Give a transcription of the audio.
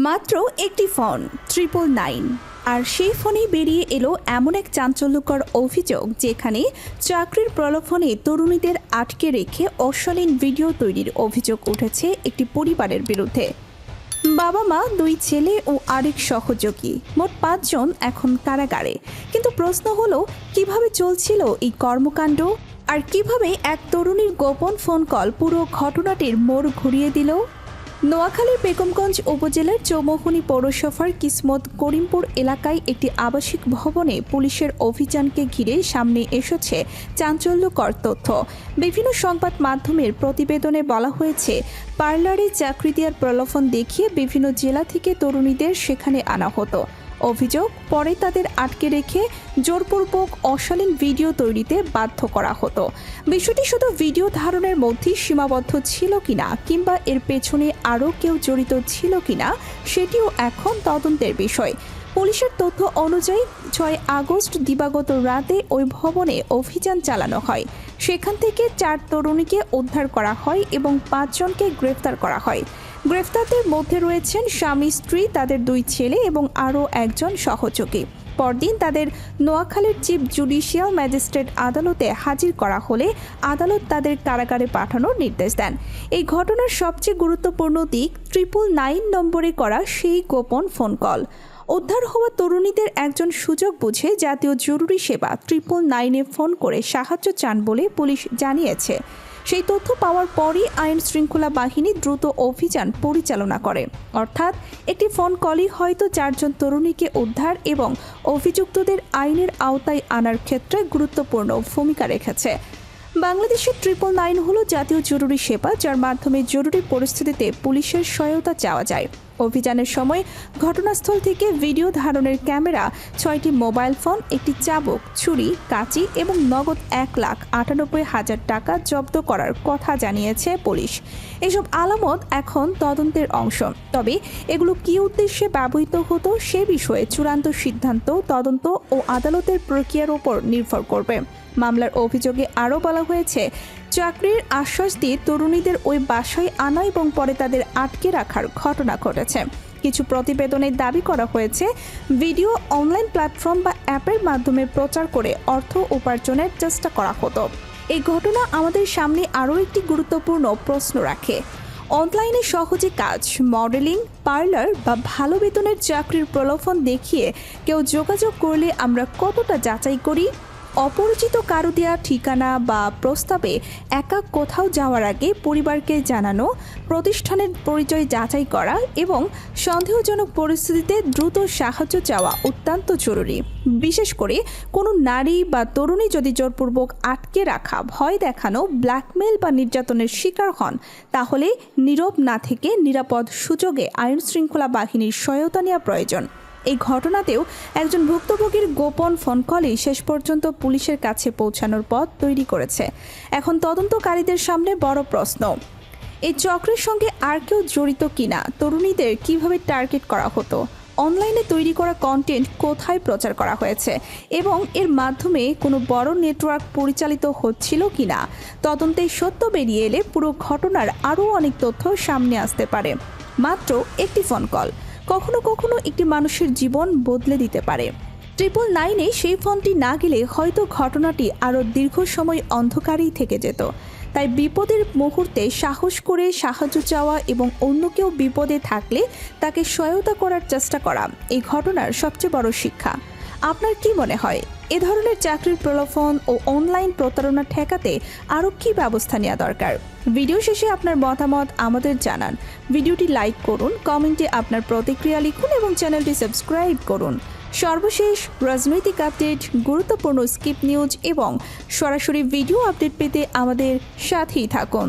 মাত্র একটি ফোন 999 আর সেই ফোনেই বেরিয়ে এলো এমন এক চাঞ্চল্যকর অভিযোগ যেখানে চাকরির প্রলোভনে তরুণীদের আটকে রেখে অশালীন ভিডিও তৈরির অভিযোগ উঠেছে একটি পরিবারের বিরুদ্ধে। বাবা মা, 2 ছেলে ও আরেক সহযোগী, মোট 5 জন এখন কারাগারে। কিন্তু প্রশ্ন হলো, কিভাবে চলছিল এই কর্মকাণ্ড আর কিভাবে এক তরুণীর গোপন ফোন কল পুরো ঘটনাটির মোড় ঘুরিয়ে দিল। নোয়াখালীর বেগমগঞ্জ উপজেলার চৌমুহনী পৌরসভার কিসমত করিমপুর এলাকায় একটি আবাসিক ভবনে পুলিশের অভিযানকে ঘিরে সামনে এসেছে চাঞ্চল্যকর তথ্য। বিভিন্ন সংবাদ মাধ্যমের প্রতিবেদনে বলা হয়েছে, পার্লারে চাকরি দেওয়ার প্রলোভন দেখিয়ে বিভিন্ন জেলা থেকে তরুণীদের সেখানে আনা হতো। অভিযোগ, পরে তাদের আটকে রেখে জোরপূর্বক অশালীন ভিডিও তৈরিতে বাধ্য করা হতো। বিষয়টি শুধু ভিডিও ধারণের মধ্যেই সীমাবদ্ধ ছিল কিনা কিংবা এর পেছনে আরও কেউ জড়িত ছিল কিনা সেটিও এখন তদন্তের বিষয়। পুলিশের তথ্য অনুযায়ী 6 আগস্ট দিবাগত রাতে ওই ভবনে অভিযান চালানো হয়। সেখান থেকে 4 তরুণীকে উদ্ধার করা হয় এবং 5 জনকে গ্রেফতার করা হয়। গ্রেফতারদের মধ্যে রয়েছেন স্বামী স্ত্রী, তাদের 2 ছেলে এবং আরও একজন সহযোগী। পরদিন তাদের নোয়াখালীর চিফ জুডিশিয়াল ম্যাজিস্ট্রেট আদালতে হাজির করা হলে আদালত তাদের কারাগারে পাঠানোর নির্দেশ দেন। এই ঘটনার সবচেয়ে গুরুত্বপূর্ণ দিক 999 নম্বরে করা সেই গোপন ফোন কল। উদ্ধার হওয়া তরুণীদের একজন সুযোগ বুঝে জাতীয় জরুরি সেবা 999-এ ফোন করে সাহায্য চান বলে পুলিশ জানিয়েছে। সেই তথ্য পাওয়ার পরই আইন শৃঙ্খলা বাহিনী দ্রুত অভিযান পরিচালনা করে। অর্থাৎ একটি ফোন কলই হয়তো 4 জন তরুণীকে উদ্ধার এবং অভিযুক্তদের আইনের আওতায় আনার ক্ষেত্রে গুরুত্বপূর্ণ ভূমিকা রেখেছে। বাংলাদেশের 999 হলো জাতীয় জরুরি সেবা, যার মাধ্যমে জরুরি পরিস্থিতিতে পুলিশের সহায়তা চাওয়া যায়। অভিযানের সময় ঘটনাস্থল থেকে ভিডিও ধারণের ক্যামেরা, 6টি মোবাইল ফোন, একটি চাবুক, ছুরি, কাঁচি এবং নগদ 1,98,000 টাকা জব্দ করার কথা জানিয়েছে পুলিশ। এসব আলামত এখন তদন্তের অংশ। তবে এগুলো কী উদ্দেশ্যে ব্যবহৃত হতো সে বিষয়ে চূড়ান্ত সিদ্ধান্ত তদন্ত ও আদালতের প্রক্রিয়ার উপর নির্ভর করবে। মামলার অভিযোগে আরও বলা হয়েছে, চাকরির আশ্বাস দিয়ে তরুণীদের ওই বাসায় আনা এবং পরে তাদের আটকে রাখার ঘটনা ঘটেছে। কিছু প্রতিবেদনে দাবি করা হয়েছে, ভিডিও অনলাইন প্ল্যাটফর্ম বা অ্যাপের মাধ্যমে প্রচার করে অর্থ উপার্জনের চেষ্টা করা হতো। এই ঘটনা আমাদের সামনে আরও একটি গুরুত্বপূর্ণ প্রশ্ন রাখে। অনলাইনে সহজে কাজ, মডেলিং, পার্লার বা ভালো বেতনের চাকরির প্রলোভন দেখিয়ে কেউ যোগাযোগ করলে আমরা কতটা যাচাই করি? অপরিচিত কারো দেওয়া ঠিকানা বা প্রস্তাবে একা কোথাও যাওয়ার আগে পরিবারকে জানানো, প্রতিষ্ঠানের পরিচয় যাচাই করা এবং সন্দেহজনক পরিস্থিতিতে দ্রুত সাহায্য চাওয়া অত্যন্ত জরুরি। বিশেষ করে কোনো নারী বা তরুণী যদি জোরপূর্বক আটকে রাখা, ভয় দেখানো, ব্ল্যাকমেল বা নির্যাতনের শিকার হন, তাহলে নীরব না থেকে নিরাপদ সুযোগে আইন শৃঙ্খলা বাহিনীর সহায়তা নেওয়া প্রয়োজন। এই ঘটনাতেও একজন ভুক্তভোগীর গোপন ফোন কলই শেষ পর্যন্ত পুলিশের কাছে পৌঁছানোর পথ তৈরি করেছে। এখন তদন্তকারীদের সামনে বড় প্রশ্ন, এই চক্রের সঙ্গে আর কেউ জড়িত কিনা? তরুণীদের কিভাবে টার্গেট করা হতো? অনলাইনে তৈরি করা কন্টেন্ট কোথায় প্রচার করা হয়েছে এবং এর মাধ্যমে কোনো বড় নেটওয়ার্ক পরিচালিত হচ্ছিল কিনা? তদন্তে সত্য বেরিয়ে এলে পুরো ঘটনার আরও অনেক তথ্য সামনে আসতে পারে। মাত্র একটি ফোন কল কখনো কখনো একটি মানুষের জীবন বদলে দিতে পারে। 999-এ সেই ফোনটি না গেলে হয়তো ঘটনাটি আরও দীর্ঘ সময় অন্ধকারেই থেকে যেত। তাই বিপদের মুহূর্তে সাহস করে সাহায্য চাওয়া এবং অন্য কেউ বিপদে থাকলে তাকে সহায়তা করার চেষ্টা করা এই ঘটনার সবচেয়ে বড় শিক্ষা। আপনার কি মনে হয়, এ ধরনের চাকরির প্রলোভন ও অনলাইন প্রতারণা ঠেকাতে আরও কী ব্যবস্থা নেওয়া দরকার? ভিডিও শেষে আপনার মতামত আমাদের জানান। ভিডিওটি লাইক করুন, কমেন্টে আপনার প্রতিক্রিয়া লিখুন এবং চ্যানেলটি সাবস্ক্রাইব করুন। সর্বশেষ রাজনৈতিক আপডেট, গুরুত্বপূর্ণ স্কিপ নিউজ এবং সরাসরি ভিডিও আপডেট পেতে আমাদের সাথেই থাকুন।